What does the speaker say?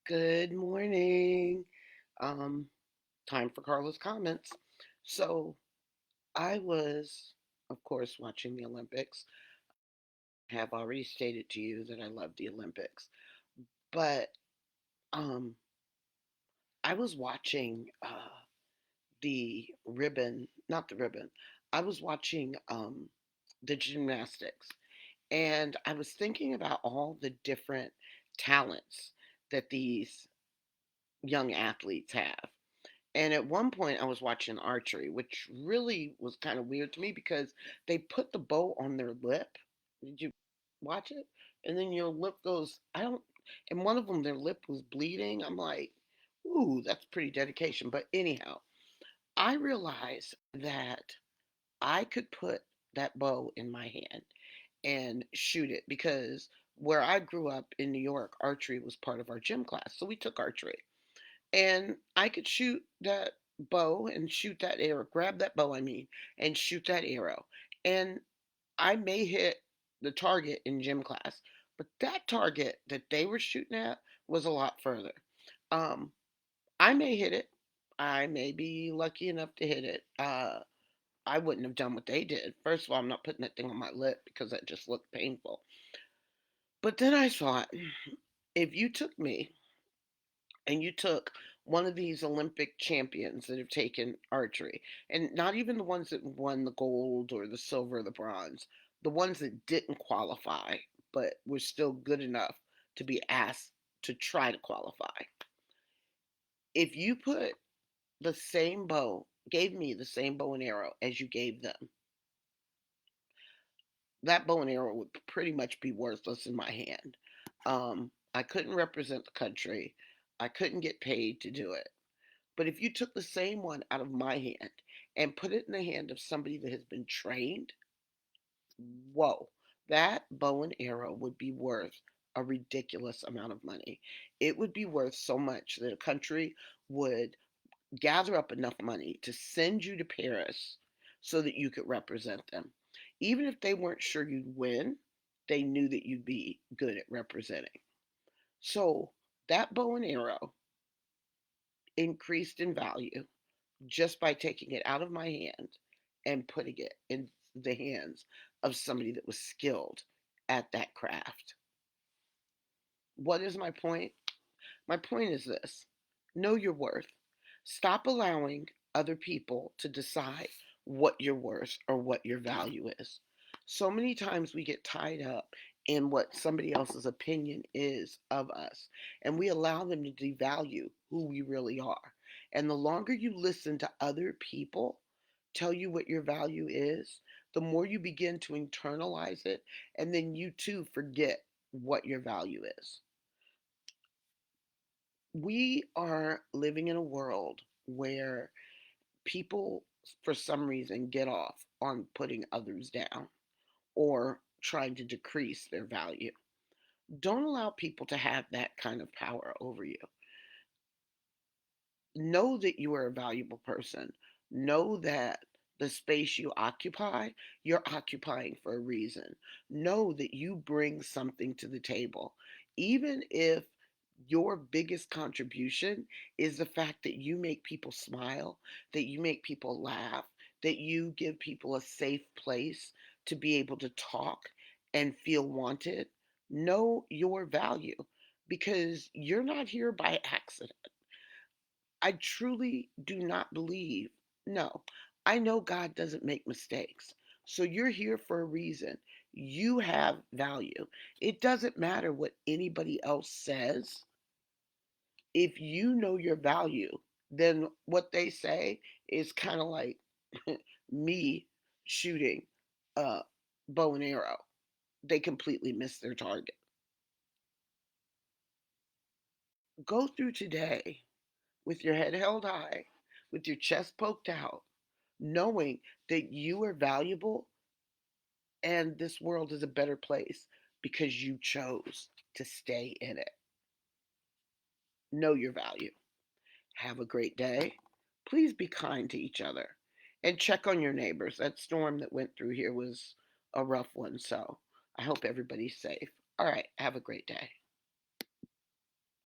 Good morning. Um, Time for Carla's comments. So I was, of course, watching the Olympics. I have already stated to you that I love the Olympics, but um, I was watching the ribbon, not the ribbon. I was watching the gymnastics, and I was thinking about all the different talents that these young athletes have. And at one point, I was watching archery, which really was kind of weird to me because they put the bow on their lip. Did you watch it? And then your lip goes, I don't, and one of them, their lip was bleeding. I'm like, ooh, that's pretty dedication. But anyhow, I realized that I could put that bow in my hand and shoot it because where I grew up in New York, archery was part of our gym class. So we took archery and I could shoot that bow and shoot that arrow, grab that bow, I mean, and shoot that arrow. And I may hit the target in gym class, but that target that they were shooting at was a lot further. Um, I may hit it. I may be lucky enough to hit it. I wouldn't have done what they did. First of all, I'm not putting that thing on my lip because that just looked painful. But then I thought, if you took me and you took one of these Olympic champions that have taken archery, and not even the ones that won the gold or the silver or the bronze, the ones that didn't qualify but were still good enough to be asked to try to qualify. If you put the same bow, gave me the same bow and arrow as you gave them, that bow and arrow would pretty much be worthless in my hand. I couldn't represent the country. I couldn't get paid to do it. But if you took the same one out of my hand and put it in the hand of somebody that has been trained, whoa, that bow and arrow would be worth a ridiculous amount of money. It would be worth so much that a country would gather up enough money to send you to Paris so that you could represent them. Even if they weren't sure you'd win, they knew that you'd be good at representing. So that bow and arrow increased in value just by taking it out of my hand and putting it in the hands of somebody that was skilled at that craft. What is my point? My point is this: know your worth. Stop allowing other people to decide what you're worth or what your value is. So many times we get tied up in what somebody else's opinion is of us, and we allow them to devalue who we really are. And the longer you listen to other people tell you what your value is, the more you begin to internalize it, and then you too forget what your value is. We are living in a world where people, for some reason, get off on putting others down or trying to decrease their value. Don't allow people to have that kind of power over you. Know that you are a valuable person. Know that the space you occupy, you're occupying for a reason. Know that you bring something to the table. Even if your biggest contribution is the fact that you make people smile, that you make people laugh, that you give people a safe place to be able to talk and feel wanted. Know your value because you're not here by accident. I truly do not believe. No, I know God doesn't make mistakes. So you're here for a reason. You have value. It doesn't matter what anybody else says. If you know your value, then what they say is kind of like me shooting a bow and arrow. They completely miss their target. Go through today with your head held high, with your chest poked out, knowing that you are valuable and this world is a better place because you chose to stay in it. Know your value. Have a great day. Please be kind to each other and check on your neighbors. That storm that went through here was a rough one, so I hope everybody's safe. All right, have a great day.